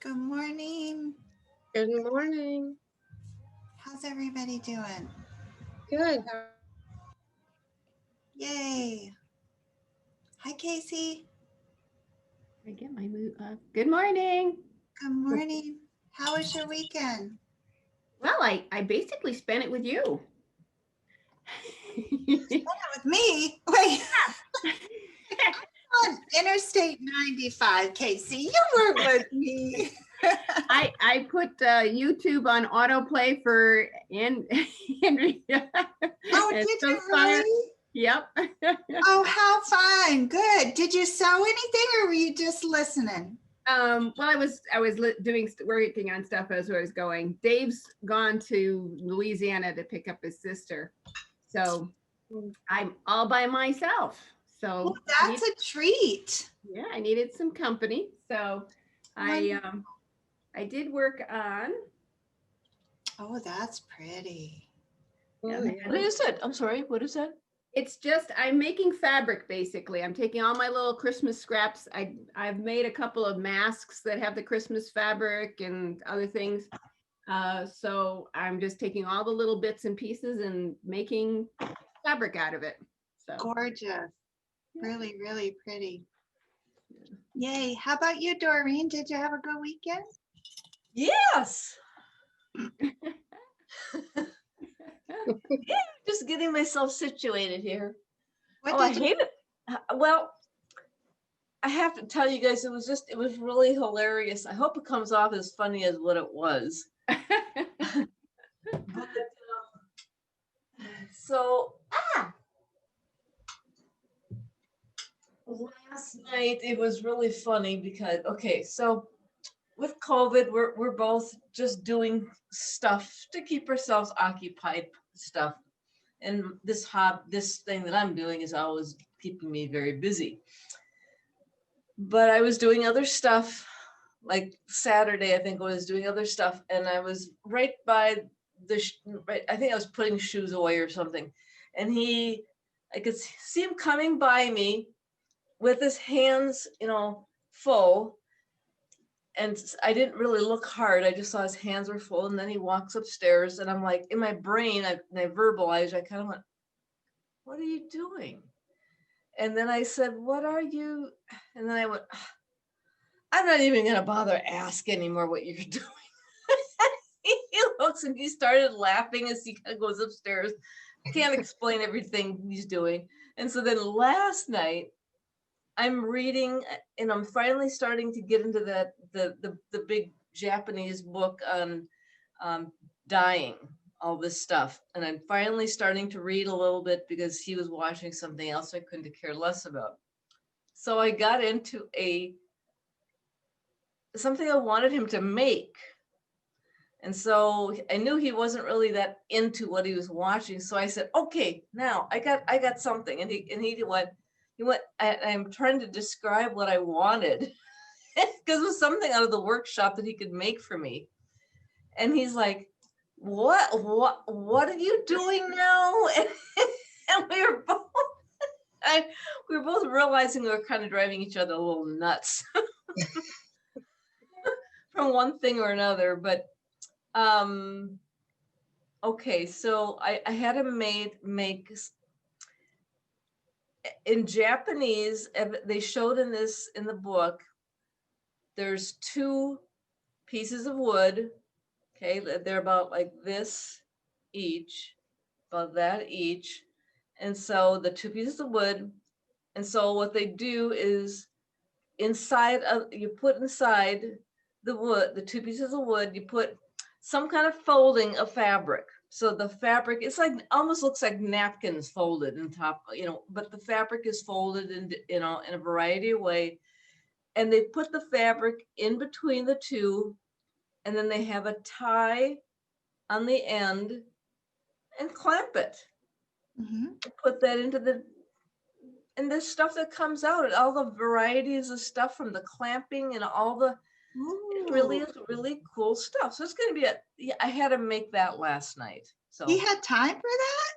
Good morning. Good morning. How's everybody doing? Good. Yay. Hi, Casey. I get my mood up. Good morning. Good morning. How was your weekend? Well, I basically spent it with you. With me? Wait. On Interstate 95, Casey. You weren't with me. I put YouTube on autoplay for Andrea. Oh, And did so you far- really? Yep. Oh, how fun. Good. Did you sew anything or were you just listening? Well, I was working on stuff as I was going. Dave's gone to Louisiana to pick up his sister, so I'm all by myself. So Well, that's a treat. yeah, I needed some company, so I did work on. Oh, that's pretty. Yeah, What is it? I'm sorry. What is that? it's just I'm making fabric basically. I'm taking all my little Christmas scraps. I've made a couple of masks that have the Christmas fabric and other things. So I'm just taking all the little bits and pieces and making fabric out of it. So Gorgeous. Really, really pretty. Yay. How about you, Doreen? Did you have a good weekend? Yes. Just getting myself situated here. What I did you hate it. Well, I have to tell you guys, it was really hilarious. I hope it comes off as funny as what it was. But, so last night it was really funny because so with COVID, we're both just doing stuff to keep ourselves occupied stuff. And this thing that I'm doing is always keeping me very busy. But I was doing other stuff, like Saturday, I think I was doing other stuff, and I was right by I think I was putting shoes away or something. And I could see him coming by me with his hands, full. And I didn't really look hard. I just saw his hands were full. And then he walks upstairs and I'm like, in my brain, I verbalized, I kind of went, what are you doing? And then I said, what are you? And then I went, I'm not even going to bother ask anymore what you're doing. He looks and he started laughing as he goes upstairs. Can't explain everything he's doing. And so then last night, I'm reading, and I'm finally starting to get into the big Japanese book on dying, all this stuff. And I'm finally starting to read a little bit because he was watching something else I couldn't care less about. So I got into something I wanted him to make. And so I knew he wasn't really that into what he was watching. So I said, okay, now I got something. And he went, I'm trying to describe what I wanted because it was something out of the workshop that he could make for me. And he's like, what are you doing now? And we were both realizing we were kind of driving each other a little nuts from one thing or another. But okay, so I had him make in Japanese. They showed in the book, there's two pieces of wood. Okay, they're about like this each, about that each. And so the two pieces of wood. And so what they do is you put inside the wood, the two pieces of wood, you put some kind of folding of fabric. So the fabric, it's like, almost looks like napkins folded in top, but the fabric is folded in a variety of ways. And they put the fabric in between the two, and then they have a tie on the end and clamp it. Mm-hmm. Put that into and the stuff that comes out, all the varieties of stuff from the clamping and all the, it really is really cool stuff. So it's going to be I had to make that last night. So he had time for that?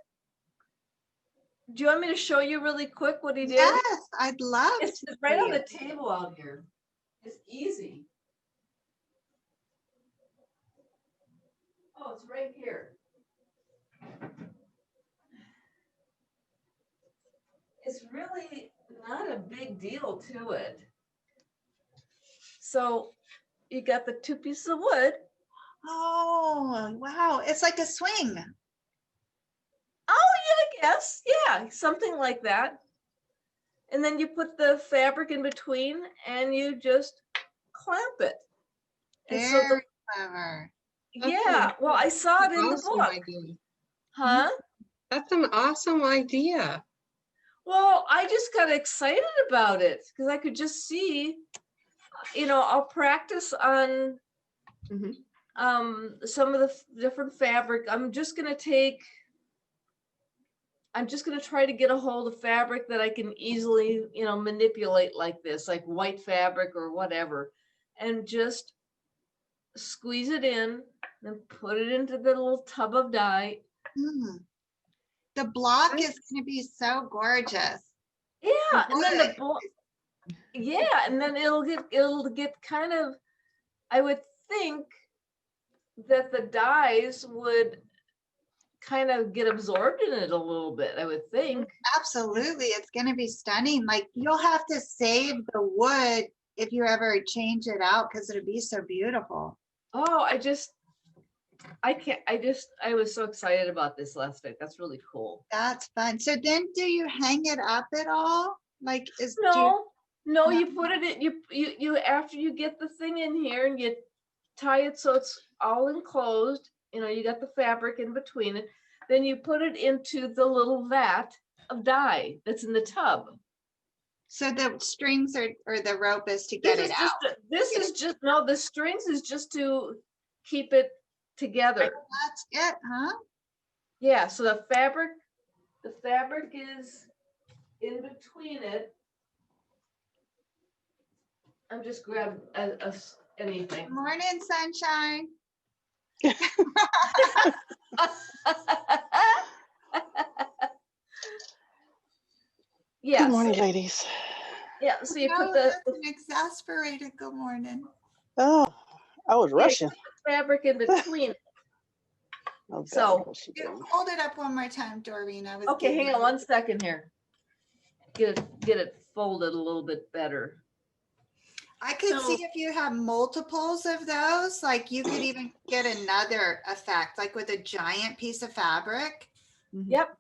Do you want me to show you really quick what he did? Yes, I'd love It's to. right on the table out here. It's easy. Oh, it's right here. It's really not a big deal to it. So you got the 2 pieces of wood. Oh, wow. It's like a swing. Oh, yeah, I guess. Yeah, something like that. And then you put the fabric in between and you just clamp it. And so the, Very clever. yeah, well, I saw it in the Awesome book. idea. Huh? That's an awesome idea. Well, I just got excited about it because I could just see, I'll practice on Mhm. some of the different fabric. I'm just gonna try to get a hold of fabric that I can easily, manipulate like this, like white fabric or whatever, and just squeeze it in, then put it into the little tub of dye. Mm. The block Nice. is going to be so gorgeous. Yeah, and then wood. and then it'll get kind of, I would think that the dyes would kind of get absorbed in it a little bit, I would think. Absolutely. It's going to be stunning. Like you'll have to save the wood if you ever change it out because it'll be so beautiful. Oh, I was so excited about this last week. That's really cool. That's fun. So then do you hang it up at all? Like do you, No, No. you put it in, you after you get the thing in here and you tie it so it's all enclosed, you got the fabric in between it, then you put it into the little vat of dye that's in the tub. so the strings are or the rope is to get it out. The strings is just to keep it together. That's it, huh? Yeah, so the fabric is in between it. I'm just grab anything. Morning, sunshine. Yes. Good morning, ladies. Yeah, so you No, put the that's an exasperated good morning. Oh, I was rushing. fabric in between. Oh, So- God, what's she doing? Hold it up one more time, Doreen. I was Okay, giving hang on you- 1 second here. Get it folded a little bit better. I could So- see if you have multiples of those, like you could even get another effect, like with a giant piece of fabric. Yep.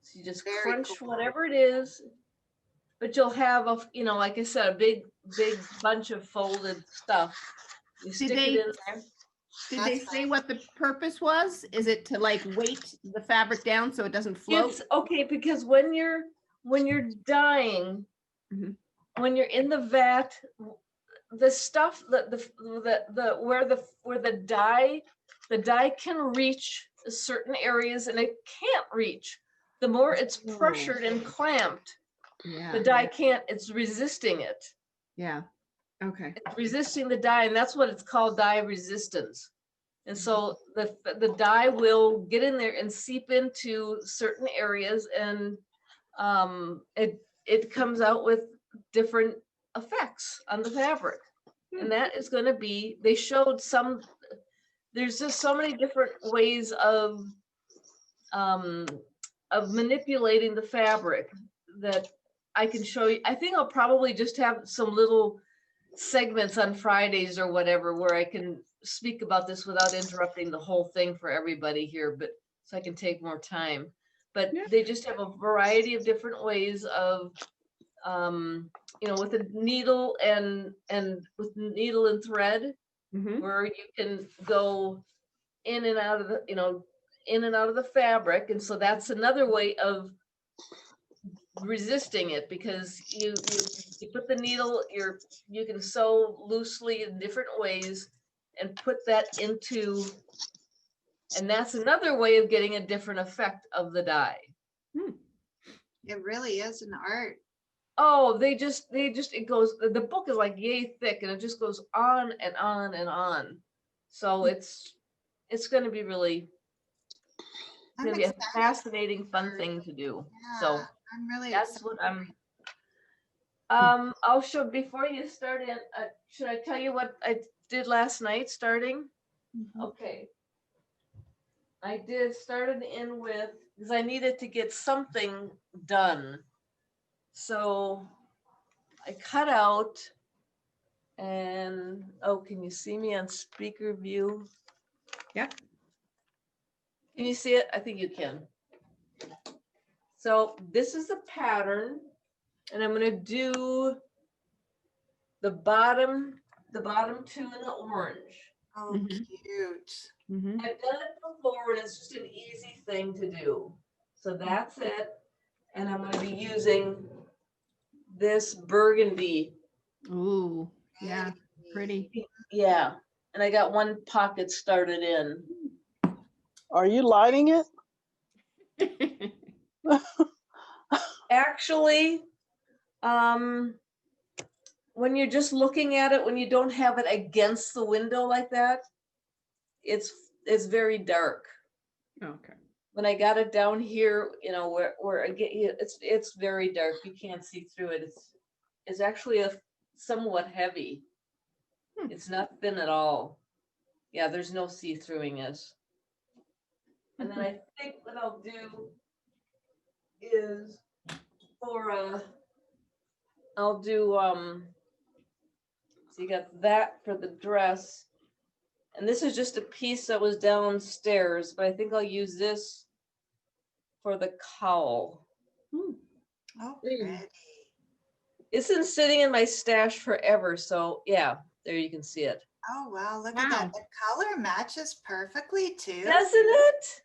So you just Very crunch cool. whatever it is, but you'll have like I said, a big bunch of folded stuff. You Did stick it they- in there. Did they That's say fine. what the purpose was? Is it to like weight the fabric down so it doesn't float? It's okay because when you're dyeing, Mhm. when you're in the vat, the stuff that the where the dye can reach certain areas and it can't reach. The more it's Oh. pressured and clamped, Yeah, the dye can't. It's resisting it. yeah. Okay. It's resisting the dye, and that's what it's called, dye resistance. And so the dye will get in there and seep into certain areas, and it comes out with different effects on the fabric. And that is going to be, they showed there's just so many different ways of manipulating the fabric that I can show you. I think I'll probably just have some little segments on Fridays or whatever where I can speak about this without interrupting the whole thing for everybody here, but so I can take more time. But Yeah. they just have a variety of different ways of with a needle and with needle and thread, Mhm. where you can go in and out of the fabric. And so that's another way of resisting it, because you put the needle, you can sew loosely in different ways and put that into, and that's another way of getting a different effect of the dye. It really is an art. Oh, it goes, the book is like yay thick, and it just goes on and on and on. So it's going to be really, it's I'm going to be a excited. fascinating, fun thing to do. So Yeah, I'm really that's excited. what I'll show, before you start in, should I tell you what I did last night starting? Okay. I started in with, because I needed to get something done. So I cut out and, oh, can you see me on speaker view? Yep. Can you see it? I think you can. So this is the pattern, and I'm gonna do the bottom two in the orange. Oh, Mhm. cute. Mhm. I've done it before, and it's just an easy thing to do. So that's it. And I'm gonna be using this burgundy. Ooh, yeah, pretty. Yeah. And I got one pocket started in. Are you lighting it? Actually, when you're just looking at it, when you don't have it against the window like that, it's very dark. Okay. When I got it down here, where I get it's very dark. You can't see through it. It's actually a somewhat heavy. It's not thin at all. Yeah, there's no see-throughing it. And then I think what I'll do is I'll do so you got that for the dress. And this is just a piece that was downstairs, but I think I'll use this for the cowl. Oh, pretty. It's been sitting in my stash forever, so yeah, there you can see it. Oh, wow, look at that. Wow. The color matches perfectly too. Doesn't it?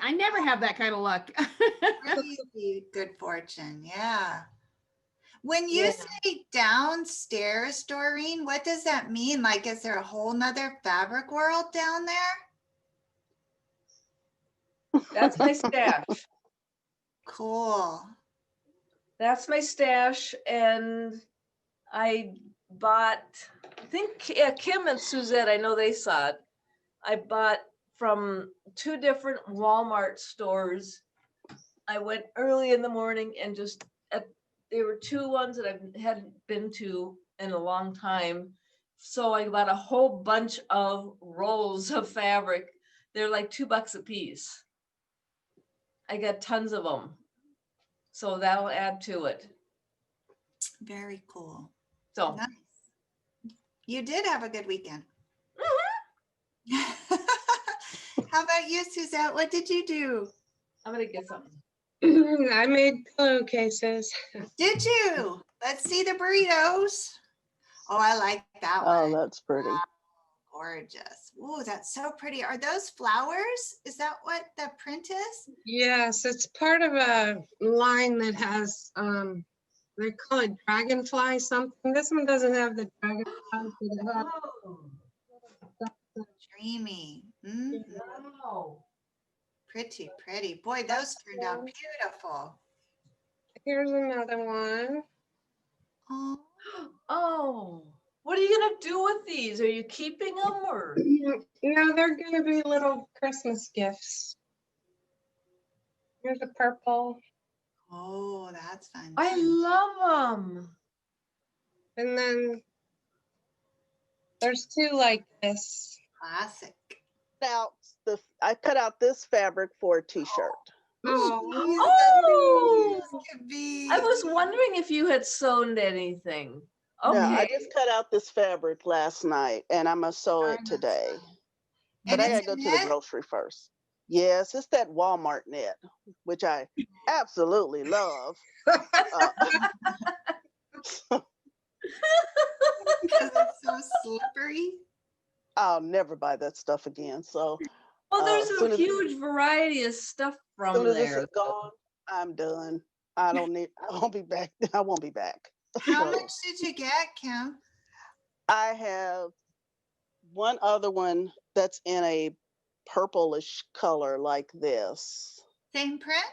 I never have that kind of luck. Crazy good fortune, yeah. When you Yeah. say downstairs, Doreen, what does that mean? Like, is there a whole nother fabric world down there? That's my stash. Cool. That's my stash, and I bought, I think, yeah, Kim and Suzette, I know they saw it. I bought from 2 different Walmart stores. I went early in the morning and just, there were 2 ones that I hadn't been to in a long time. So I bought a whole bunch of rolls of fabric. They're like $2 a piece. I got tons of them. So that'll add to it. Very cool. So Nice. You did have a good weekend. How about you, Suzette? What did you do? I'm gonna get something. I made pillowcases. Did you? Let's see the burritos. Oh, I like that one. Oh, that's pretty. Gorgeous. Oh, that's so pretty. Are those flowers? Is that what the print is? Yes, it's part of a line that has, they call it dragonfly something. This one doesn't have the dragonfly, but it has Oh, Dreamy. Mhm. wow. Pretty, pretty. Boy, those turned out beautiful. Here's another one. Oh, Oh, what are you gonna do with these? Are you keeping them or? No, they're gonna be little Christmas gifts. Here's a purple, oh, that's fun. I too. love them. and then there's 2 like this. Classic. Now, I cut out this fabric for a t-shirt. Oh, Could be. I was wondering if you had sewn anything. No, I Okay. just cut out this fabric last night and I'm gonna sew it today. But And I it's gotta go a to the knit? grocery first. Yes, it's that Walmart knit, which I absolutely love. Because it's so slippery. I'll never buy that stuff again. So Well, there's soon a as- huge variety of stuff from soon as this there. is gone, I'm done. I won't be back. I won't be back. How So, much did you get, Kim? I have one other one that's in a purplish color like this. Same print?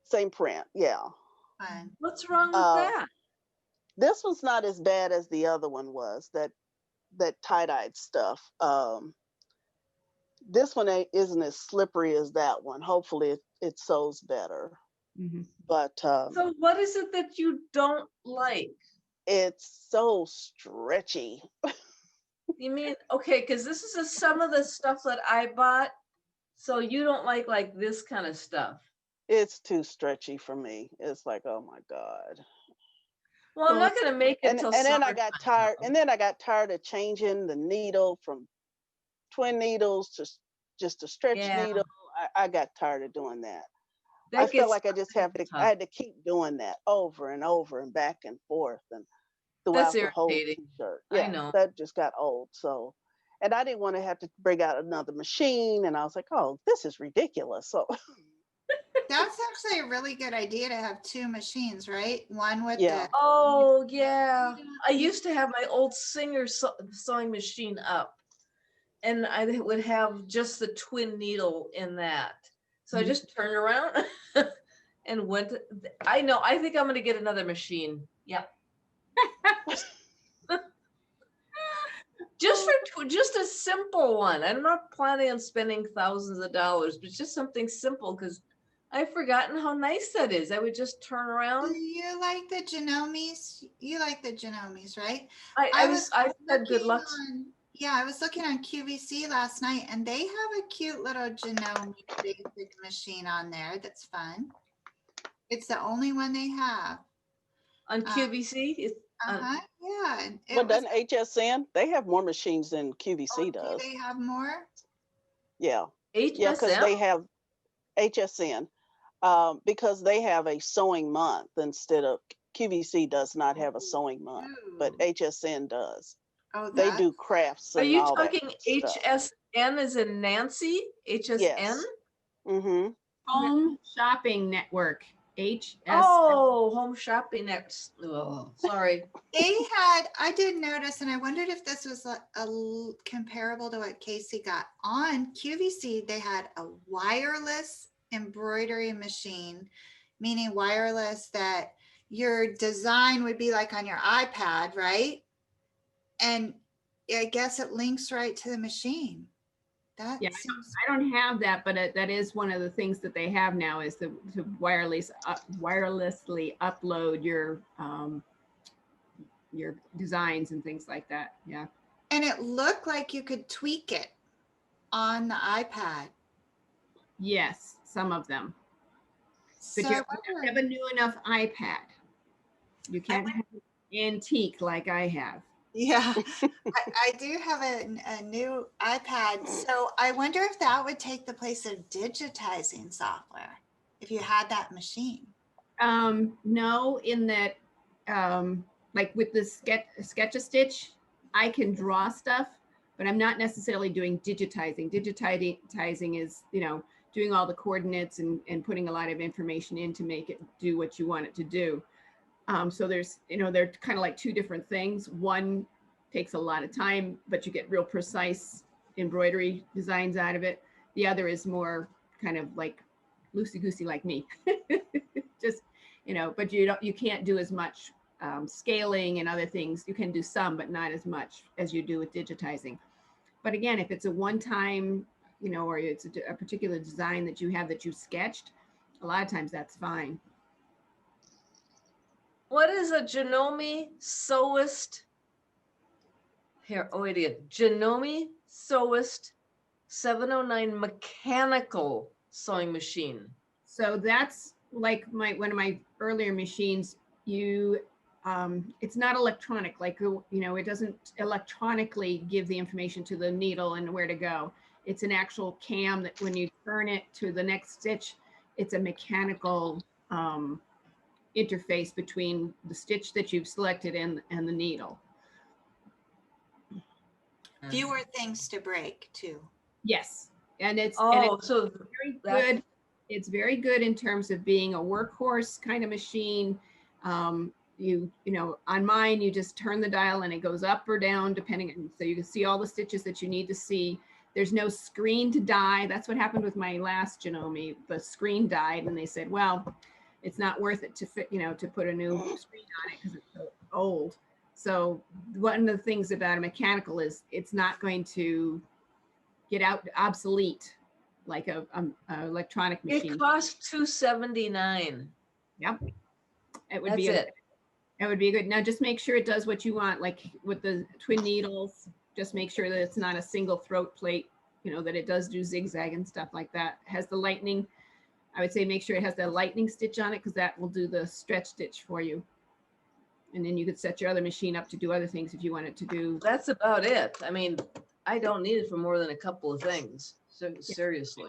Same print, yeah. Fun. What's wrong with Uh, that? This one's not as bad as the other one was, that tie-dyed stuff. This one isn't as slippery as that one. Hopefully it sews better. Mhm. But So what is it that you don't like? it's so stretchy. You mean, okay, because this is some of the stuff that I bought. So you don't like this kind of stuff. It's too stretchy for me. It's like, oh my God. Well, I'm Well, not gonna make it And till and then I summertime. got tired, though. and then I got tired of changing the needle from twin needles to just a stretch Yeah, needle. I got tired of doing that. I that felt gets like I tough. had to keep doing that over and over and back and forth and That's throughout the whole irritating. t-shirt. I Yeah, know. that just got old. So, and I didn't want to have to bring out another machine. And I was like, oh, this is ridiculous. So, That's actually a really good idea to have two machines, right? One with yeah, the, Oh yeah, I you- used to have my old Singer sewing machine up, and I would have just the twin needle in that. So I Mhm. just turned around and went. I know. I think I'm gonna get another machine. Yeah, just just a simple one. I'm not planning on spending thousands of dollars, but just something simple because I've forgotten how nice that is. I would just turn do around. you like the Genomes? You like the Genomes, right? I said good Looking luck. on, yeah, I was looking on QVC last night and they have a cute little Genome basic machine on there that's fun. It's the only one they have. On Uh, QVC. uh-huh, yeah. And well, it was, doesn't HSN? They have more machines than oh, QVC do does. they have more? Yeah, yeah, because HSM. they have HSN, because they have a sewing month instead of QVC does not have a sewing month, but Ooh. HSN does. Oh, They that, do crafts Are and you all that talking stuff. HSN as in Nancy? HSN? Yes. Mm-hmm. Home Shopping Network, HS. Oh, home shopping next. Oh, sorry. they had, I did notice, and I wondered if this was comparable to what Casey got on QVC. They had a wireless embroidery machine, meaning wireless that your design would be like on your iPad, right? And I guess it links right to the machine. That Yeah, seems, I don't have that, but that is one of the things that they have now is to wirelessly upload your designs and things like that. Yeah. and it looked like you could tweak it on the iPad. Yes, some of them. But So you I have to have wonder, a new enough iPad. You can't have an antique like I have. yeah, I do have a new iPad. So I wonder if that would take the place of digitizing software if you had that machine. No, in that, like with the Sketch-a-Stitch, I can draw stuff, but I'm not necessarily doing digitizing. Digitizing is, doing all the coordinates and putting a lot of information in to make it do what you want it to do. So there's, they're kind of like two different things. One takes a lot of time, but you get real precise embroidery designs out of it. The other is more kind of like loosey-goosey like me. Just, but you can't do as much scaling and other things. You can do some, but not as much as you do with digitizing. But again, if it's a one-time, or it's a particular design that you have that you sketched, a lot of times that's fine. What is a Janome Sewist? Here, oh wait, Janome Sewist 709 mechanical sewing machine. So that's like one of my earlier machines. It's not electronic, like, it doesn't electronically give the information to the needle and where to go. It's an actual cam that when you turn it to the next stitch, it's a mechanical interface between the stitch that you've selected and the needle. Fewer things to break too. Yes, and it's so very good. It's very good in terms of being a workhorse kind of machine. On mine, you just turn the dial and it goes up or down depending. So you can see all the stitches that you need to see. There's no screen to die. That's what happened with my last Janome. The screen died, and they said, well, it's not worth it to fit, to put a new screen on it because it's so old. So one of the things about a mechanical is it's not going to get out obsolete like a electronic machine. It costs $279. Yep. It would That's be it. It would be good. Now just make sure it does what you want, like with the twin needles. just make sure that it's not a single throat plate, you know, that it does do zigzag and stuff like that. It has the lightning. I would say make sure it has the lightning stitch on it because that will do the stretch stitch for you. And then you could set your other machine up to do other things if you wanted to do. That's about it. I mean, I don't need it for more than a couple of things. So seriously,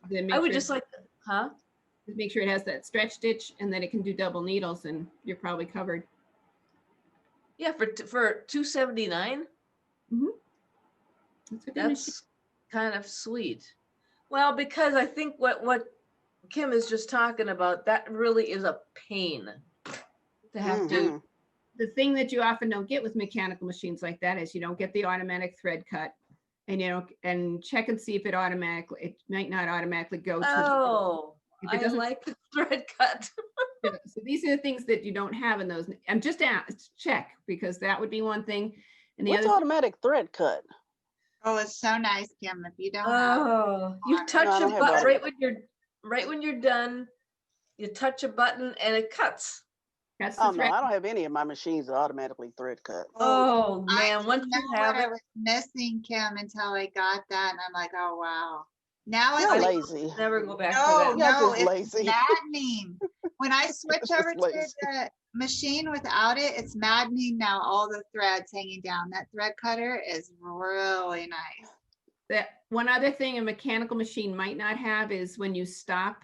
Then I would sure, just like, huh? make sure it has that stretch stitch and that it can do double needles, and you're probably covered. Yeah, for $279. That's a good That's machine. kind of sweet. Well, because I think what Kim is just talking about, that really is a pain to have to. The thing that you often don't get with mechanical machines like that is you don't get the automatic thread cut, and you know, and check and see if it might not automatically go to. Oh, if it I doesn't, like the thread cut. so these are the things that you don't have in those. I'm just check because that would be one thing. And the What's other automatic thread cut? Oh, it's so nice, Kim. If you don't have, Oh, you touch I a don't have button automatic. right when you're done. You touch a button and it cuts. that's Oh the no, thread. I don't have any of my machines that automatically thread cut. Oh I man, once didn't you know have what I it, was missing, Kim, until I got that, and I'm like, oh wow. Now You're it's like, lazy. never go back to no, that. You're no, just it's lazy. maddening. When I switch It's over just to lazy. the machine without it, it's maddening now. All the threads hanging down. That thread cutter is really nice. That one other thing a mechanical machine might not have is when you stop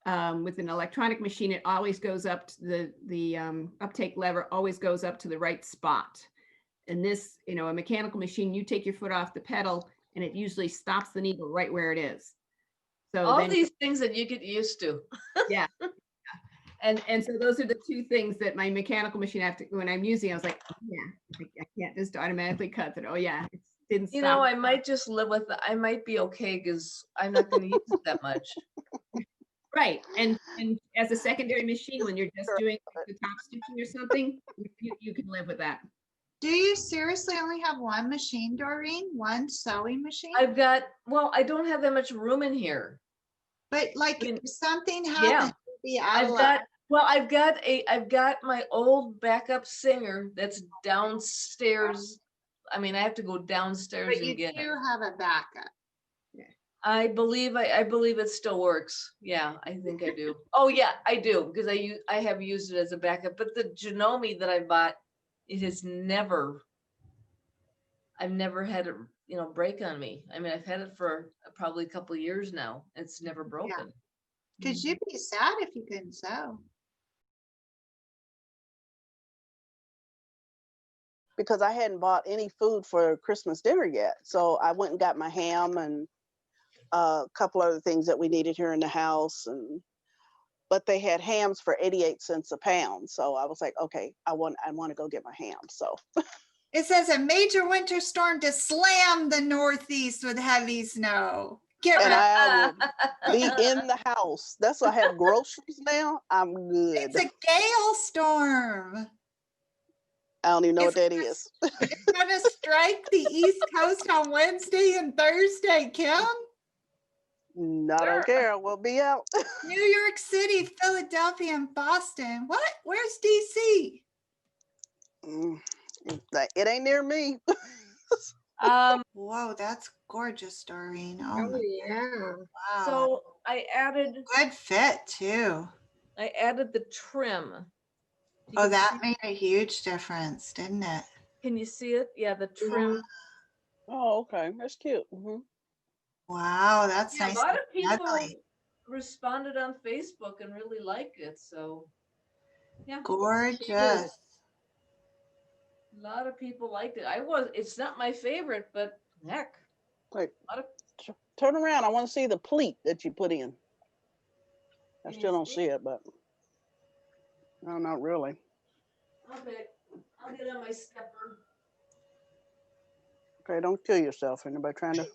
with an electronic machine, it always goes up to the uptake lever always goes up to the right spot. And this, you know, a mechanical machine, you take your foot off the pedal and it usually stops the needle right where it is. So All then, these things that you get used to. yeah. And so those are the two things that my mechanical machine when I'm using, I was like, oh, yeah, I can't just automatically cut it. Oh yeah, it didn't stop. You know, I might just live with it. I might be okay because I'm not going to use it that much. Right. And as a secondary machine, when you're just doing the top stitching or something, you can live with that. Do you seriously only have one machine, Doreen? One sewing machine? Well, I don't have that much room in here. But like I mean, something yeah. happened. I've got my old backup singer that's downstairs. I mean, I have to go downstairs But you and get do it. have a backup. I believe it still works. Yeah, I think I do. Oh yeah, I do because I have used it as a backup. But the Janome that I bought, I've never had it, break on me. I mean, I've had it for probably a couple of years now. It's never broken. Because you'd be sad if you couldn't sew. Because I hadn't bought any food for Christmas dinner yet. So I went and got my ham and a couple other things that we needed here in the house. But they had hams for 88 cents a pound. So I was like, okay, I want to go get my ham. So It says a major winter storm to slam the Northeast with heavy snow. Get and ready. I will be in the house. That's why I have groceries now. I'm good. It's a gale storm. I don't even know what that is. It's going to strike the East Coast on Wednesday and Thursday, Kim. I don't care. We'll be out. New York City, Philadelphia, and Boston. What? Where's DC? It ain't near me. Whoa, that's gorgeous, Doreen. Oh, Oh, my yeah. wow. So I added Good fit too. the trim. Oh, that made a huge difference, didn't it? Can you see it? Yeah, the trim. Oh, okay. That's cute. Mm-hmm. Wow, that's Yeah, nice. a lot of people Deadly. responded on Facebook and really liked it. So yeah, Gorgeous. a lot of people liked it. It's not my favorite, but heck, Wait, a lot of turn around. I want to see the pleat that you put in. I Can you still don't see? see it, but no, not really. I'll get on my stepper. Okay, don't kill yourself. Anybody trying to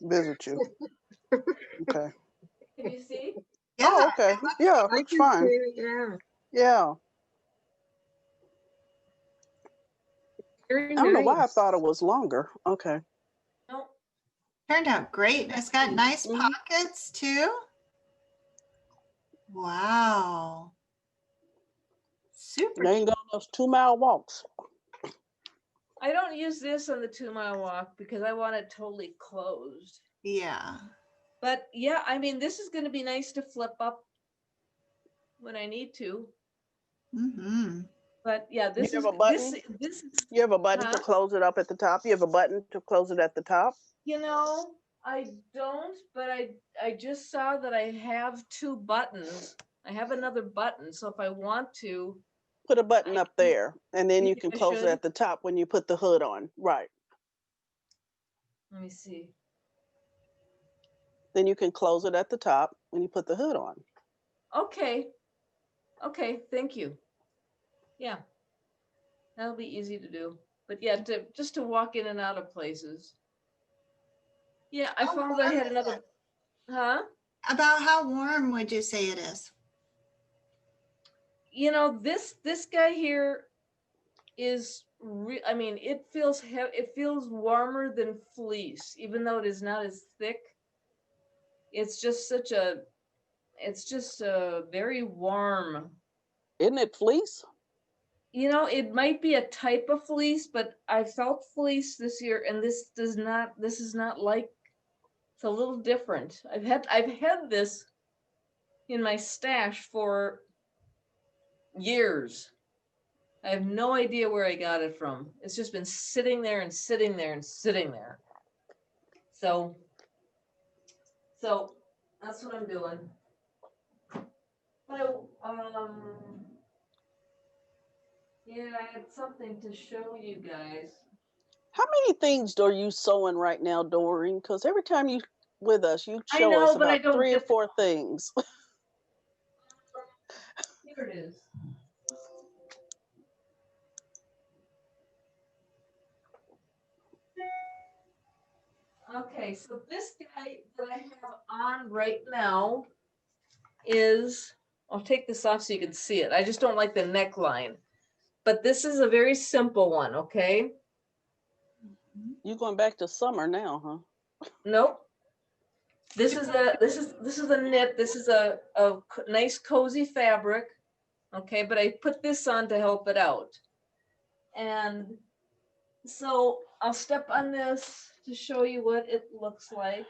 visit you? Okay. Can you see? Yeah. Oh, okay. Yeah, I looks can fine. see it, yeah. Yeah. Very I don't know why I nice. thought it was longer. Okay. No. Turned out great. It's got nice Mhm. pockets too. Wow. Super. They ain't go on those 2-mile walks. I don't use this on the 2 mile walk because I want it totally closed. Yeah. But yeah, I mean, this is going to be nice to flip up when I need to. Mm-hmm. But yeah, You this have is a button? this is You have a button to huh? close it up at the top? You have a button to close it at the top? You know, I don't, but I just saw that I have 2 buttons. I have another button, so if I want to, Put a button I up can. there, and then You you think can I close it should? at the top when you put the hood on. Right. Let me see. Then you can close it at the top when you put the hood on. Okay. Okay, thank you. Yeah, that'll be easy to do. But yeah, to just to walk in and out of places. Yeah, I How found that I warm had is another, it? huh? About how warm would you say it is? You know, this guy here is I mean, it feels warmer than fleece, even though it is not as thick. It's just it's just a very warm. Isn't it fleece? You know, it might be a type of fleece, but I felt fleece this year, and this is not like, it's a little different. I've had this in my stash for years. I have no idea where I got it from. It's just been sitting there and sitting there and sitting there. So that's what I'm doing. So yeah, I had something to show you guys. How many things are you sewing right now, Doreen? Because every time you with us, you I show us know, but I about don't 3 or 4 things. here it is. Okay, so this guy that I have on right now is, I'll take this off so you can see it. I just don't like the neckline. But this is a very simple one, okay? You going back to summer now, huh? Nope. This is a knit. This is a nice cozy fabric, okay? But I put this on to help it out. And so I'll step on this to show you what it looks like.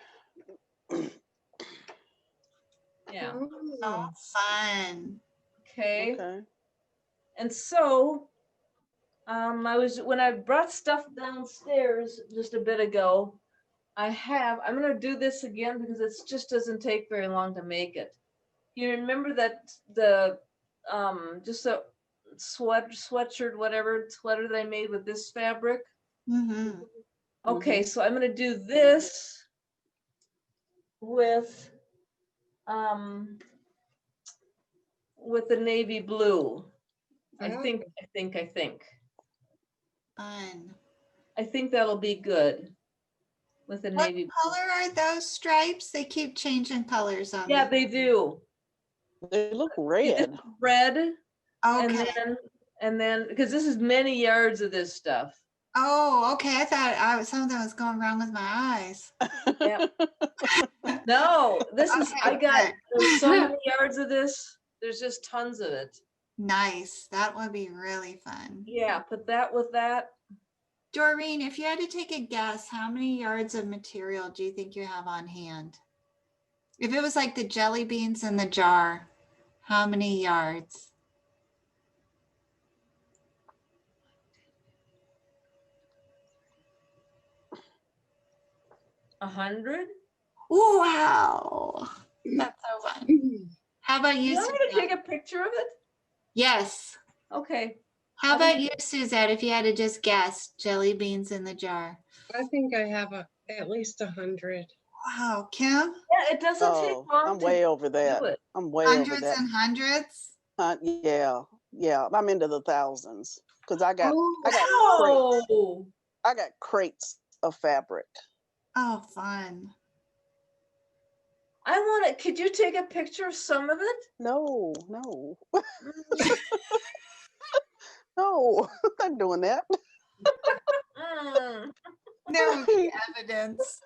Yeah. Oh, fun. Okay. Okay. And so when I brought stuff downstairs just a bit ago, I'm gonna do this again because it just doesn't take very long to make it. You remember that the just a sweatshirt, whatever sweater that I made with this fabric? Mm-hmm. Okay, so I'm gonna do this with um with the navy blue. I think, I think, I think. Fun. I think that'll be good with the What navy blue. color are those stripes? They keep changing colors on Yeah, me. they do. They look See, this red. is red, Okay. and then because this is many yards of this stuff. Oh, okay. I thought something was going wrong with my eyes. Yeah. No, this is, I Okay, got, there's so good. many yards of this. There's just tons of it. Nice. That would be really fun. Yeah, put that with that. Doreen, if you had to take a guess, how many yards of material do you think you have on hand? If it was like the jelly beans in the jar, how many yards? A 100? Wow. That's so fun. How about you, You want me to Suzette? take a picture of it? Yes. Okay. How about you, Suzette, if you had to just guess jelly beans in the jar? I think I have at least 100. Wow, Kim? Yeah, it doesn't take Oh, long I'm to way over do that. it. I'm way over Hundreds that. and hundreds? Yeah, yeah. I'm into the thousands because I got crates. Oh, I got crates of fabric. Oh, fun. I want it. Could you take a picture of some of it? No, no, no. I'm not doing that. Mm. There would be evidence.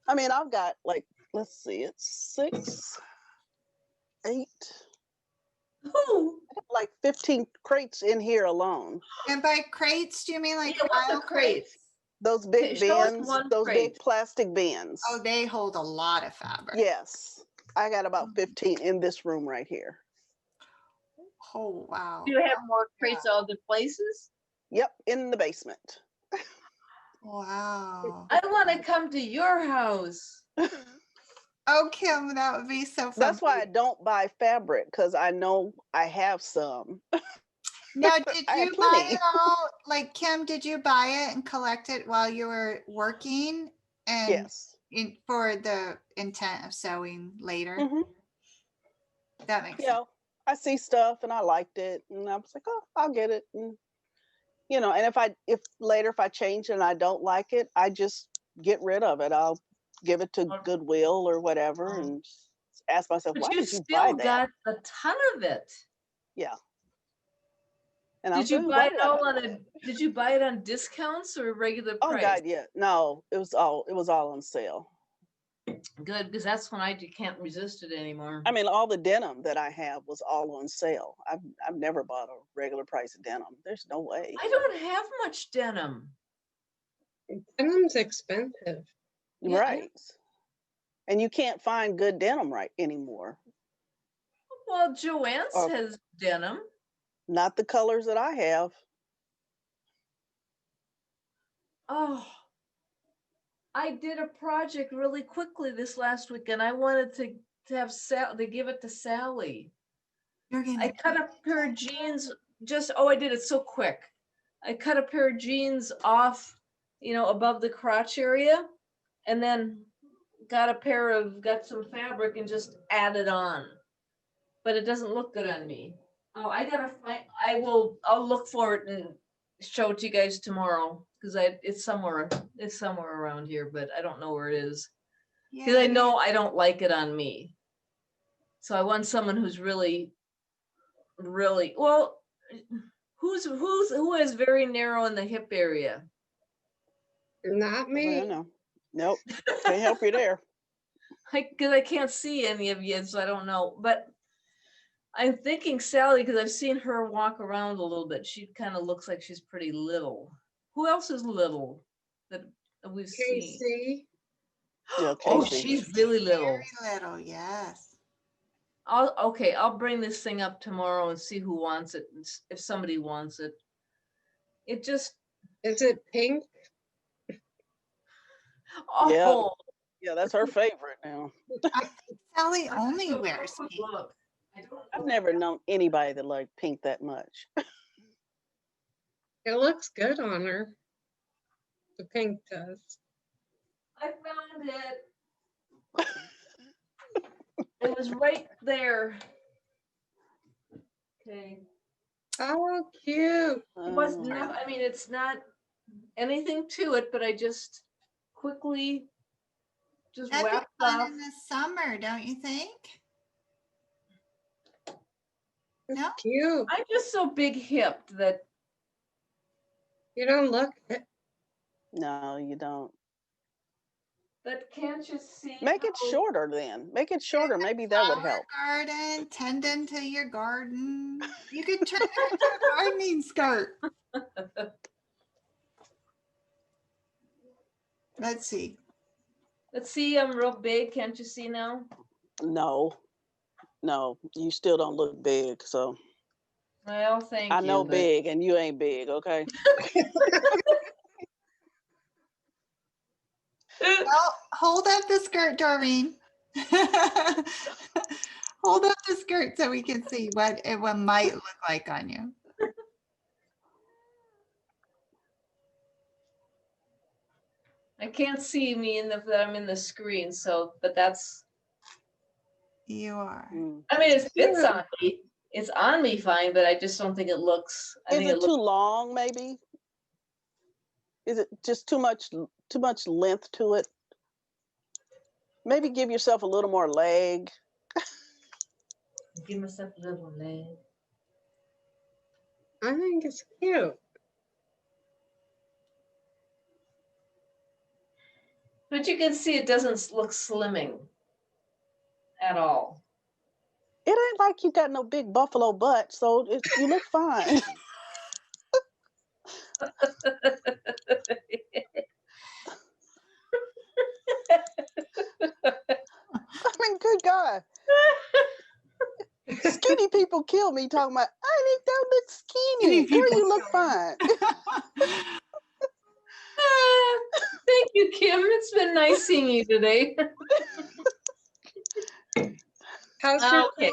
I mean, I've got like, let's see, it's 6, 8, Ooh, Like 15 crates in here alone. And by crates, do you mean like yeah, what's file a crate? Those Okay, big show us bins, one those big crate. plastic bins. Oh, they hold a lot of fabric. Yes. I got about 15 in this room right here. Oh, wow. Do you have more crates other places? Yep, in the basement. Wow. I want to come to your house. Oh, Kim, that would be so fun. That's why I don't buy fabric, because I know I have some. Now, did I have you buy plenty. it all? Like, Kim, did you buy it and collect it while you were working and Yes. for the intent of sewing later? Hmm. That makes Yeah. sense. I see stuff and I liked it, and I was like, oh, I'll get it. And and if later if I change it and I don't like it, I just get rid of it. I'll give it to Goodwill or whatever, and just ask myself, But why you did you buy still that? got a ton of it. Yeah. And I'll Did say, you why buy did it I all buy on that? did you buy it on discounts or regular Oh price? God, yeah. No, it was all on sale. Good, because that's when you can't resist it anymore. I mean, all the denim that I have was all on sale. I've never bought a regular price of denim. There's no way. I don't have much denim. Denim's expensive. Yeah, Right. And you can't find good denim right anymore. Well, Joanne's Or has denim. not the colors that I have. Oh, I did a project really quickly this last week, and I wanted to have to give it to Sally. You're gonna I cut a pair of jeans. I did it so quick. I cut a pair of jeans off, above the crotch area, and then got some fabric and just added on. But it doesn't look good on me. Oh, I'll look for it and show it to you guys tomorrow, because it's somewhere around here, but I don't know where it is. Because I know I don't like it on me. So I want someone who's really, really well, who is very narrow in the hip area. Not me. No. Nope. Can't help you there. Because I can't see any of you, so I don't know. But I'm thinking Sally, because I've seen her walk around a little bit. She kind of looks like she's pretty little. Who else is little that we've seen? Casey. Yeah, Oh, Casey. she's really little. very little, yes. I'll bring this thing up tomorrow and see who wants it, if somebody wants it. It just. Is it pink? Oh. Yeah, that's her favorite now. Sally only wears pink. Look. I've never known anybody that liked pink that much. It looks good on her. The pink does. I found it. It was right there. Okay. Oh, cute. It was not, I mean, it's not anything to it, but I just quickly just That'd be whacked fun off. in the summer, don't you think? It's No? cute. I'm just so big hipped that. You don't look it. No, you don't. But can't you see? Make it shorter then. Make it shorter. Maybe that would help. Garden, tending to your garden. You could turn it into a gardening skirt. Let's see. Let's see, I'm real big. Can't you see now? No, you still don't look big. So Well, thank you. I know big, and you ain't big. Okay. Well, hold up the skirt, Doreen. Hold up the skirt so we can see what it might look like on you. I can't see me that I'm in the screen, but that's. You are. I mean, it fits on me. It's on me fine, but I just don't think it looks. Is it too long? Maybe. Is it just too much length to it? Maybe give yourself a little more leg. Give myself a little leg. I think it's cute. But you can see it doesn't look slimming at all. It ain't like you got no big buffalo butt, so you look fine. I mean, good God. Skinny people kill me talking about, I think that look skinny. Girl, people you look fine. Thank you, Kim. It's been nice seeing you today. How's your, Okay.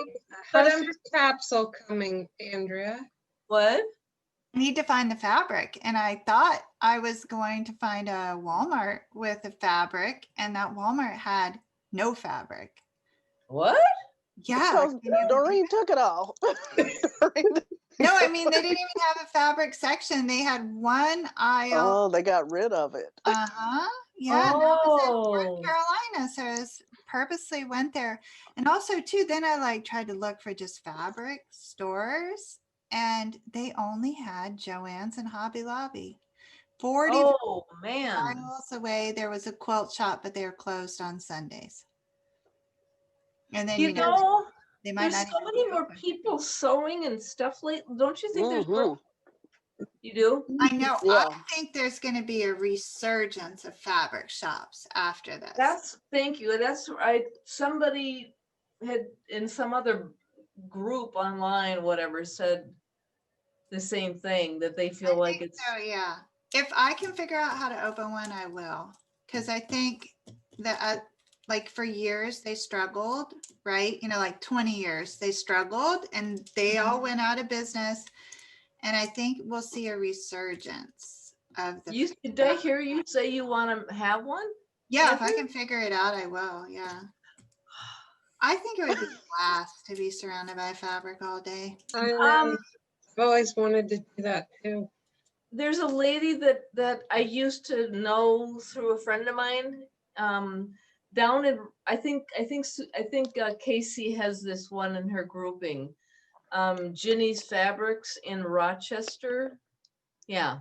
how's your capsule coming, Andrea? What? I need to find the fabric. And I thought I was going to find a Walmart with a fabric, and that Walmart had no fabric. What? Yeah. Because can you Doreen believe took it all. it? No, I mean, they didn't even have a fabric section. They had one aisle. Oh, they got rid of it. Uh-huh. Yeah, and that was in North Oh. Carolina. So I was purposely went there. And also too, then I like tried to look for just fabric stores, and they only had Joann's and Hobby Lobby. 40 Oh, man. miles away, there was a quilt shop, but they were closed on Sundays. And then, You know, they might there's not so even many be more open. people sewing and stuff lately. Don't you think there's more? You do? I know. Yeah. I think there's going to be a resurgence of fabric shops after this. Thank you. That's right. Somebody had in some other group online, whatever, said the same thing, that they feel like it's. So yeah, if I can figure out how to open one, I will. Because I think that like for years they struggled, right? Like 20 years they struggled, and they all went out of business. And I think we'll see a resurgence of the. Did I hear you say you want to have one? Yeah, if I can figure it out, I will. Yeah. I think it would be a blast to be surrounded by fabric all day. I know. I've always wanted to do that too. There's a lady that I used to know through a friend of mine, down in I think Casey has this one in her grouping, Ginny's Fabrics in Rochester. Yeah,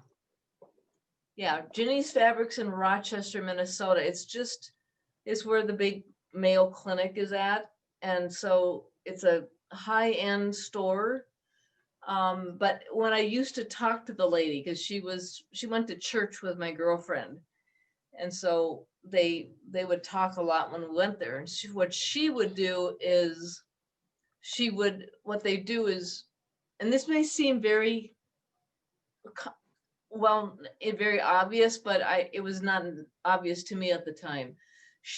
Ginny's Fabrics in Rochester, Minnesota. It's where the big Mayo Clinic is at, and so it's a high-end store. But when I used to talk to the lady, because she went to church with my girlfriend, and so they would talk a lot when we went there. And what they would do is, and this may seem very very obvious, but it was not obvious to me at the time.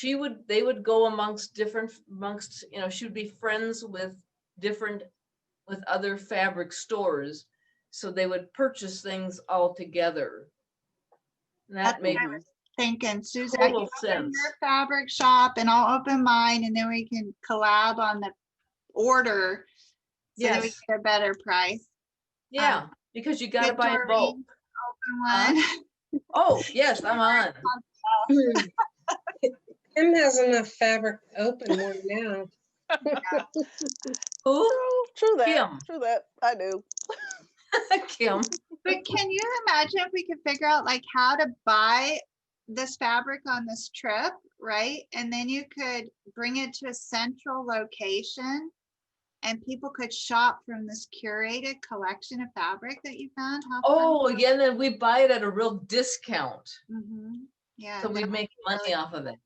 They would go amongst, she would be friends with other fabric stores, so they would purchase things all together. And that made Thinking, Suzette, total you open sense. your fabric shop and I'll open mine, and then we can collab on the order so that we Yes. get a better price. Yeah, because you got to buy in bulk. Open one. Oh, yes, I'm on. Kim has enough fabric to open one now. Who? True that. Kim. True that. I do. Kim. But can you imagine if we could figure out like how to buy this fabric on this trip, right? And then you could bring it to a central location, and people could shop from this curated collection of fabric that you found. Oh, again, then we buy it at a real discount. Yeah. So we make money off of it.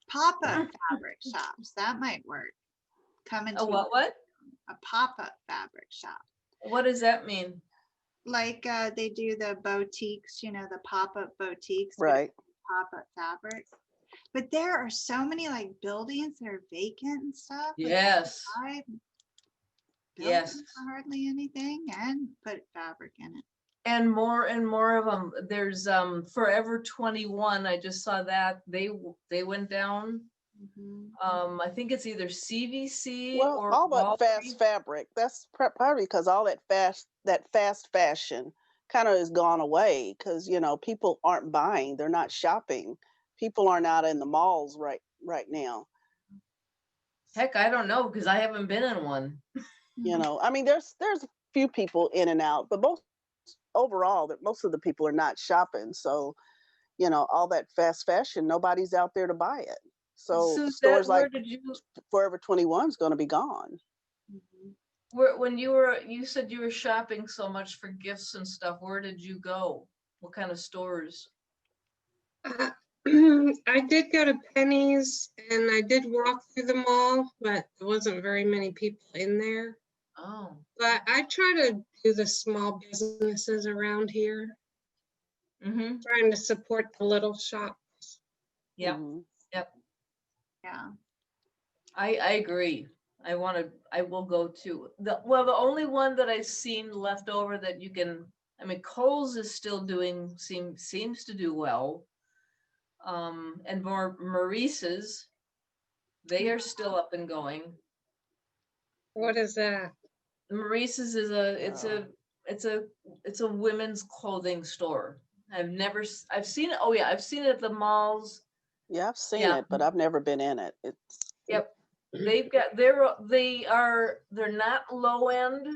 Pop-up fabric shops, that might work. Coming to what? A pop-up fabric shop. What does that mean? Like they do the boutiques, the pop-up boutiques. Right. Pop-up fabrics. But there are so many like buildings that are vacant and stuff. Yes. Yes. Hardly anything, and put fabric in it. And more of them. There's Forever 21. I just saw that they went down. I think it's either CVC or all that fast fabric. That's probably because all that fast fashion kind of has gone away, because people aren't buying, they're not shopping. People aren't out in the malls right now. Heck, I don't know, because I haven't been in one. I mean, there's a few people in and out, but most of the people are not shopping. So, all that fast fashion, nobody's out there to buy it. So Suzette, stores where like did you, Forever 21 is going to be gone. when you said you were shopping so much for gifts and stuff, where did you go? What kind of stores? Uh, I did go to Penny's and I did walk through the mall, but there wasn't very many people in there. Oh, But I try to do the small businesses around here, mm-hmm. trying to support the little shops. Yep, Mhm. yep. Yeah. I agree. I will go to the only one that I've seen left over that you can, I mean, Kohl's is still doing, seems to do well. And more Maurice's, they are still up and going. What is that? Maurice's is it's a women's clothing store. I've seen it. Oh yeah, I've seen it at the malls. Yeah, I've seen Yeah. it, but I've never been in it. It's Yep. They're not low end.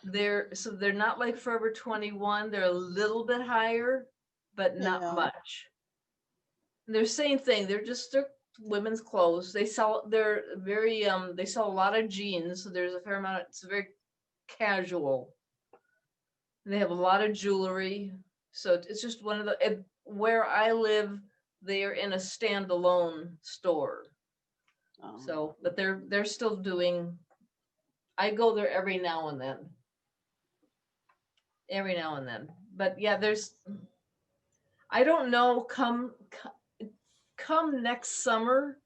They're not like Forever 21. They're a little bit higher, but not Yeah. much. And they're same thing. They're women's clothes. They sell they sell a lot of jeans, so there's a fair amount it's very casual. And they have a lot of jewelry. So it's just one of where I live, they are in a standalone store. So, but they're still doing. I go there every now and then. Every now and then, but yeah, I don't know. Come next summer,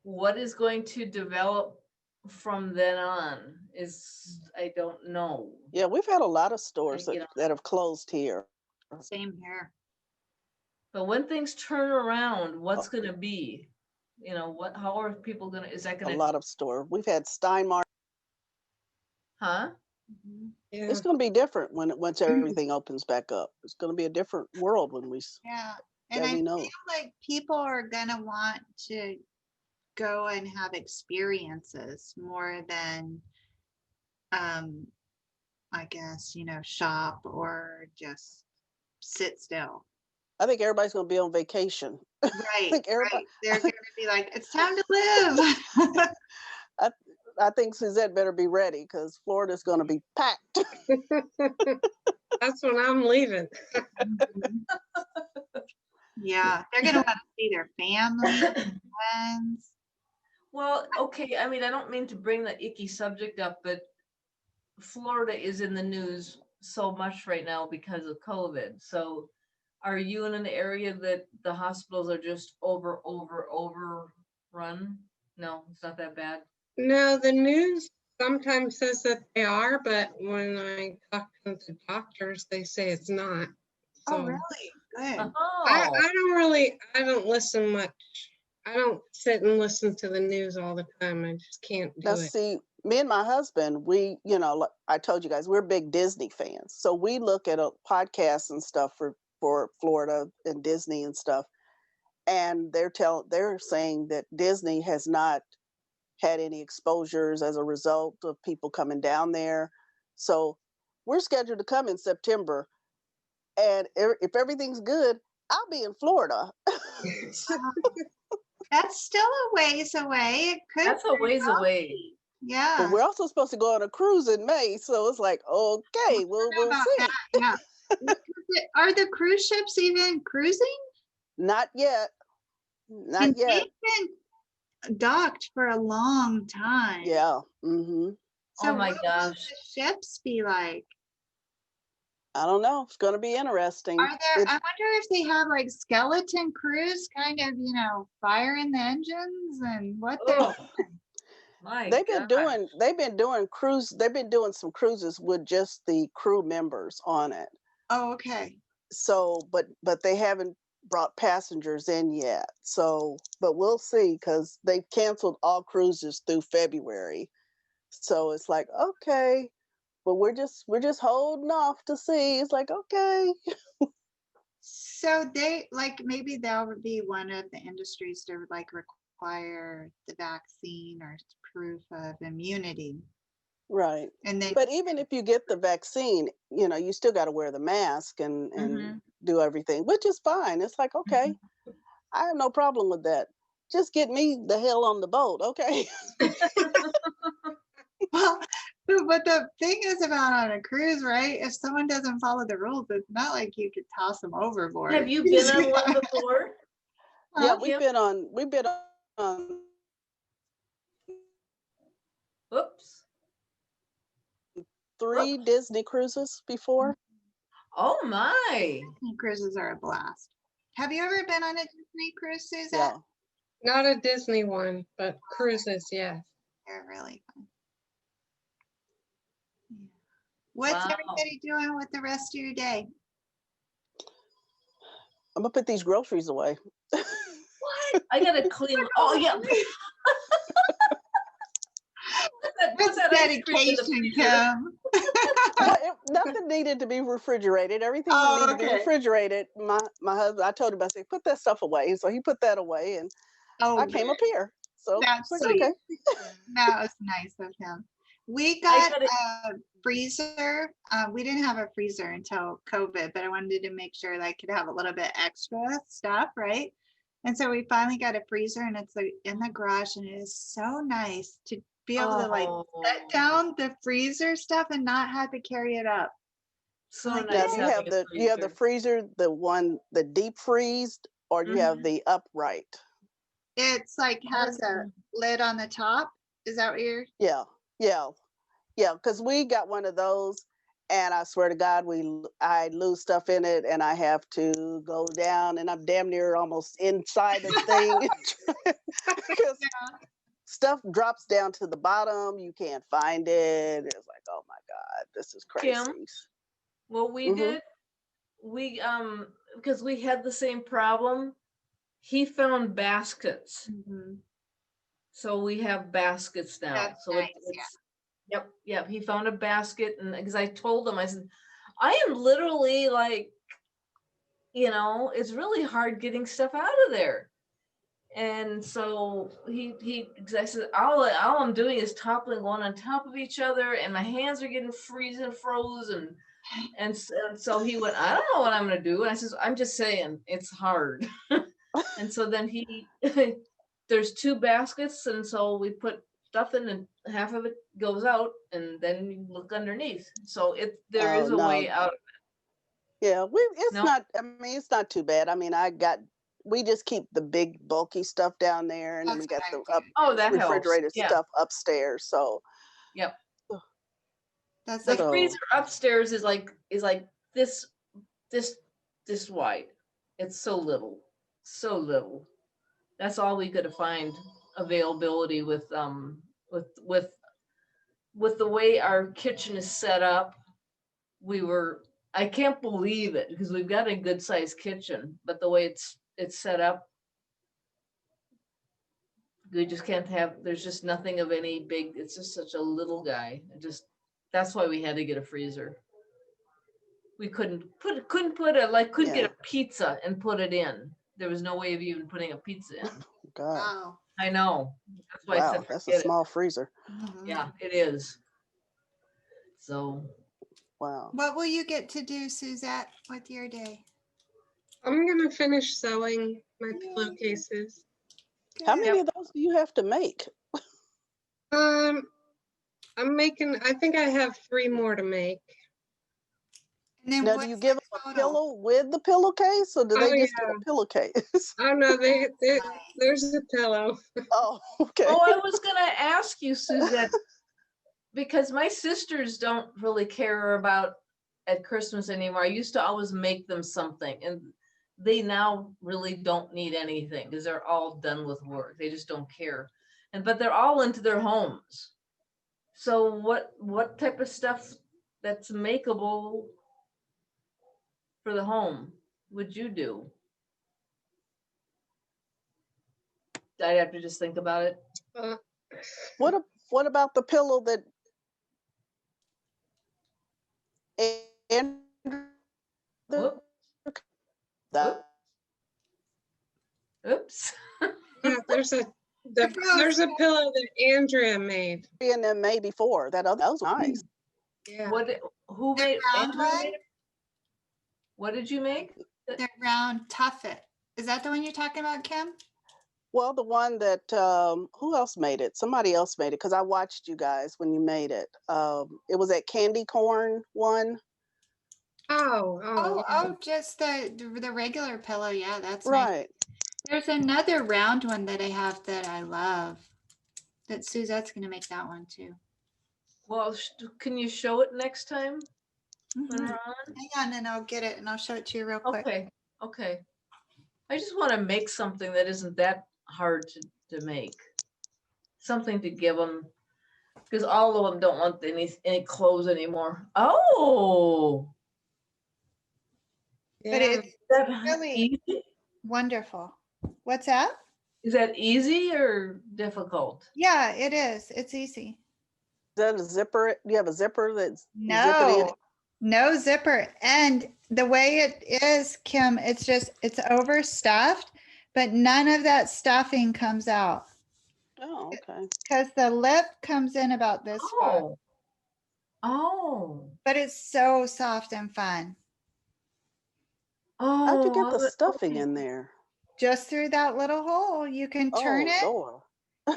what is going to develop from then on is I don't know. Yeah, we've had a lot of stores You know. that have closed here. Same here. But when things turn around, what's going to be? You know what? How are people going to? Is that A going to? lot of store. We've had Steinmart. Huh? Mhm. Yeah. It's going to be different once everything opens back up. It's going to be a different world when Yeah. And that I we know. feel like people are going to want to go and have experiences more than, I guess, shop or just sit still. I think everybody's going to be on vacation. Right. think everybody. Right. They're going to be like, it's time to live. I think Suzette better be ready because Florida's going to be packed. That's when I'm leaving. Yeah. They're going to want to see their family, friends. Well, okay. I mean, I don't mean to bring the icky subject up, but Florida is in the news so much right now because of COVID. So are you in an area that the hospitals are just overrun? No, it's not that bad. No, the news sometimes says that they are, but when I talk to the doctors, they say it's not. Oh, So really? Good. Oh, I don't listen much. I don't sit and listen to the news all the time. I just can't do Now, it. see, me and my husband, we, like I told you guys, we're big Disney fans. So we look at podcasts and stuff for Florida and Disney and stuff. And they're saying that Disney has not had any exposures as a result of people coming down there. So we're scheduled to come in September. And if everything's good, I'll be in Florida. That's still a ways away. It could that's a turn ways out- away. But Yeah. we're also supposed to go on a cruise in May. So it's like, okay, we'll About see. that, yeah. Are the cruise ships even cruising? Not yet. Not And yet. they've been docked for a long time. Yeah. Mm-hmm. So Oh my what will gosh. the ships be like? I don't know. It's going to be interesting. Are there? I wonder if they have like skeleton crews, kind of, firing the engines and what they're Oh, my They've God. been doing some cruises with just the crew members on it. Oh, okay. So, but they haven't brought passengers in yet. So, but we'll see because they've canceled all cruises through February. So it's like, okay, but we're just holding off to see. It's like, okay. So they maybe they'll be one of the industries to require the vaccine or proof of immunity. Right. And then But even if you get the vaccine, you still got to wear the mask and do everything, which is fine. It's like, okay, I have no problem with that. just get me the hell on the boat, okay? Well, but the thing is about on a cruise, right? If someone doesn't follow the rules, it's not like you could toss them overboard. Have you been on one before? Yeah, Huh? we've been on Oops. 3 Disney cruises before. Oh my. Disney cruises are a blast. Have you ever been on a Disney cruise, Suzette? Yeah. Not a Disney one, but cruises, yes. They're really fun. Yeah. What's Wow. everybody doing with the rest of your day? I'm gonna put these groceries away. What? I gotta clean. Oh yeah. Put that ice cream in the Dedication, freezer. Kim. Nothing needed to be refrigerated. Everything Oh, that needed to be okay. refrigerated. My husband, I told him, I said, put that stuff away. So he put that away, and Oh, I came up here. So that's it's like, sweet. okay. That was nice of him. We I got gotta. a freezer. We didn't have a freezer until COVID, but I wanted to make sure that I could have a little bit extra stuff, right? And so we finally got a freezer, and it's like in the garage, and it is so nice to be able to like set Oh, down the freezer stuff and not have to carry it up. so Like, Now, nice do you having have a the freezer, the one, the deep freezed, or do you have Mhm. the upright? it's like has a Oh. lid on the top. Is that what you're? Yeah, yeah, yeah. Because we got one of those, and I swear to God, I lose stuff in it, and I have to go down, and I'm damn near almost inside the thing because stuff drops down to the bottom. You can't find it. It's like, oh my God, this is crazy. Kim, what we Mhm. did, we because we had the same problem. He found baskets, Mhm. so we have baskets now. That's So nice, it's yep. He found a basket, and because I told him, I said, I am literally like, it's really hard getting stuff out of there. And so I said, all I'm doing is toppling one on top of each other, and my hands are getting frozen. And so he went, I don't know what I'm gonna do. And I says, I'm just saying, it's hard. And so then there's 2 baskets, and so we put stuff in, and half of it goes out, and then you look underneath. So there Oh is a way no, out. yeah, it's No, not. I mean, it's not too bad. I mean, we just keep the big bulky stuff down there, and then we That's got what I the up do. oh, that helps. refrigerated Yeah, stuff upstairs. So, yep. That's The like so freezer upstairs is like this this this wide. It's so little, so little. That's all we could find availability with with with the way our kitchen is set up. I can't believe it because we've got a good sized kitchen, but the way it's set up, we just can't have. There's just nothing of any big. It's just such a little guy. That's why we had to get a freezer. We couldn't get yeah. a pizza and put it in. There was no way of even putting a pizza in. God, wow. I know. That's why I wow, said that's a forget it. small freezer. Mhm. Yeah, it is. So Wow. What will you get to do, Suzette, with your day? I'm gonna finish sewing my Yay. pillowcases. How Good. many of those do you have to make? Um, I think I have 3 more to make. And then Now, do what's you the give them a total? pillow with the pillowcase, or do Oh they just yeah. get a pillowcase? Oh no, Nice. there's a pillow. Oh, okay. oh, I was gonna ask you, Suzette, because my sisters don't really care about at Christmas anymore. I used to always make them something, and they now really don't need anything because they're all done with work. They just don't care. But they're all into their homes. So what type of stuff that's makeable for the home would you do? I'd have to just think about it. Uh, What about the pillow that Andrew Whoop, that oops. yeah, there's a pillow that Andrea made. and then made before that was nice. Yeah. Who The made round Andrew one? made it? What did you make? The round tuffet. Is that the one you're talking about, Kim? Well, the one that who else made it? Somebody else made it because I watched you guys when you made it. It was that candy corn one, Oh, yeah. just the regular pillow. Yeah, that's nice. right? There's another round one that I have that I love. That Suzette's gonna make that one too. Well, can you show it next time when Mhm. we're on? Hang on, and I'll get it and I'll show it to you real quick. Okay, okay. I just want to make something that isn't that hard to make. Something to give them, because all of them don't want any clothes anymore. Oh, But Yeah. it's is that really easy? wonderful. What's that? Is that easy or difficult? Yeah, it is. It's easy. Is that a zipper? Do you have a zipper that's you zip it in? No, no zipper. And the way it is, Kim, it's overstuffed, but none of that stuffing comes out Oh, okay. because the lip comes in about this far. Oh, oh, But it's so soft and fun. oh. How'd you get the stuffing okay. in there? Just through that little hole, you can turn Oh, it Lord.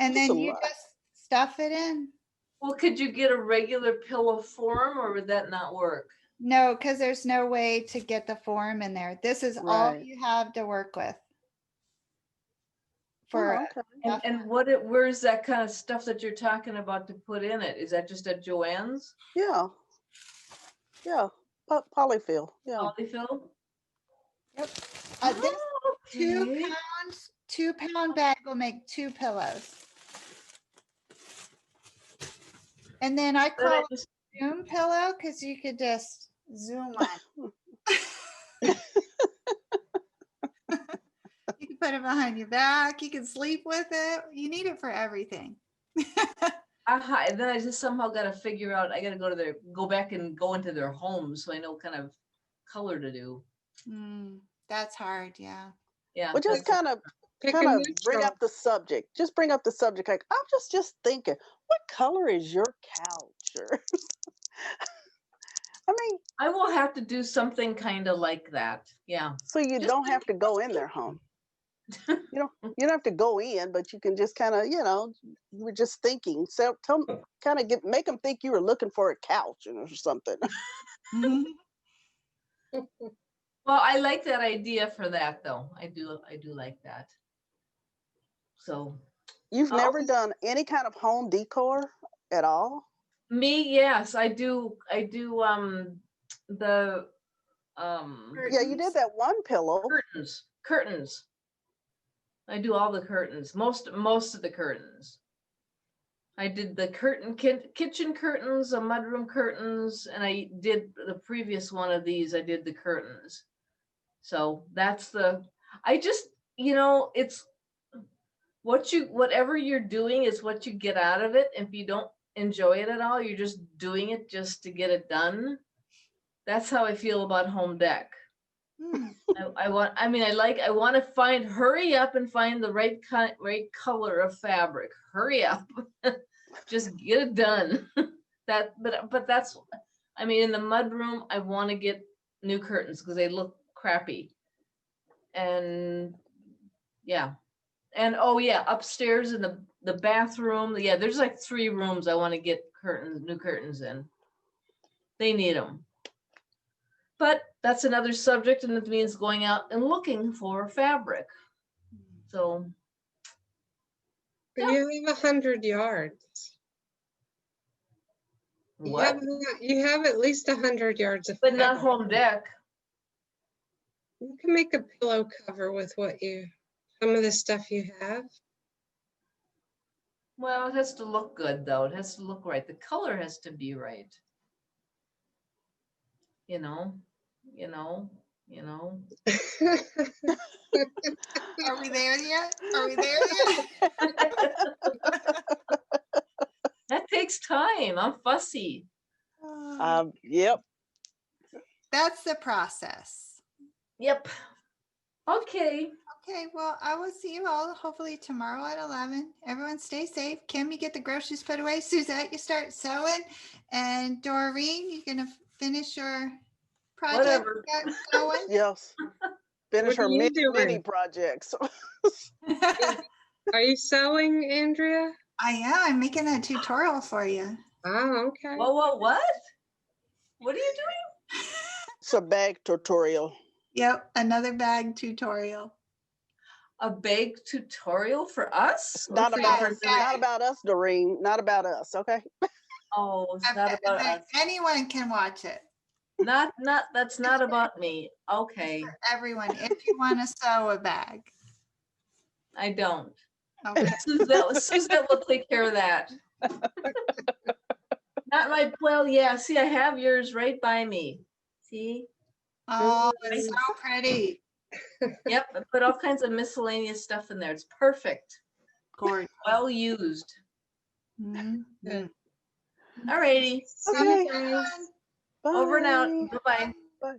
and That's a then you lot. just stuff it in. Well, could you get a regular pillow form, or would that not work? No, because there's no way to get the form in there. This is all Right. you have to work with for Oh, okay. And where's that kind of stuff that you're talking about to put in it? Is that just at Joann's? Yeah. Yeah. Polyfill. Yeah. Polyfill? This Oh, 2 okay. pounds, 2-pound bag will make 2 pillows. And then I Then call I it just- a zoom pillow because you could just zoom on. You can put it behind your back. You can sleep with it. You need it for everything. and then I just somehow got to figure out. I got to go back and go into their homes so I know what kind of color to do. That's hard. Yeah. Yeah. Well, just that's- Pick a kind of bring neutral. up the subject. Just bring up the subject. Like, I'm just thinking, what color is your couch? Or, I mean, I will have to do something kind of like that. Yeah. so you Just don't have to go in their home. You don't have to go in, but you can just kind of, you were just thinking. So make them think you were looking for a couch or something. Well, I like that idea for that, though. I do like that. So You've never done any kind of home decor at all? me, yes, I do. The Yeah, you did that one pillow. curtains. I do all the curtains. Most of the curtains. I did the kitchen curtains, the mudroom curtains, and I did the previous one of these. I did the curtains. So that's I just, it's whatever you're doing is what you get out of it. If you don't enjoy it at all, you're just doing it just to get it done. That's how I feel about home deck. I want to hurry up and find the right color of fabric. Hurry up. Just get it done. But that's, in the mudroom, I want to get new curtains because they look crappy. And yeah. And upstairs in the bathroom, there's like 3 rooms I want to get new curtains in. They need them. But that's another subject, and it means going out and looking for fabric. So. But you have 100 yards. What? You have at least 100 yards of But not fabric. home deck. You can make a pillow cover with some of the stuff you have. Well, it has to look good, though. It has to look right. The color has to be right. You know. Are we there yet? That takes time. I'm fussy. Yep. That's the process. Yep. Okay. Okay, well, I will see you all hopefully tomorrow at 11. Everyone stay safe. Kim, you get the groceries put away. Suzette, you start sewing. And Doreen, you're going to finish your project. Whatever. Going. Yes. Finish What are her you mini doing? projects. Are you sewing, Andrea? I am. I'm making a tutorial for you. Oh, okay. Whoa, what? What are you doing? It's a bag tutorial. Yep, another bag tutorial. A bag tutorial for us? It's Or not for about your us. husband? Not about us, Doreen. Not about us. Okay. Oh, it's not about us. Anyone can watch it. That's not about me. Okay, Everyone, if you want to sew a bag. I don't. Okay. Suzette will take care of that. Not my, well, yeah, see, I have yours right by me. See? Oh, it's so pretty. Yep, I put all kinds of miscellaneous stuff in there. It's perfect. Gorgeous. Well used. Mhm. All righty. See you Okay. guys. Bye. Over and out. Bye-bye. Bye.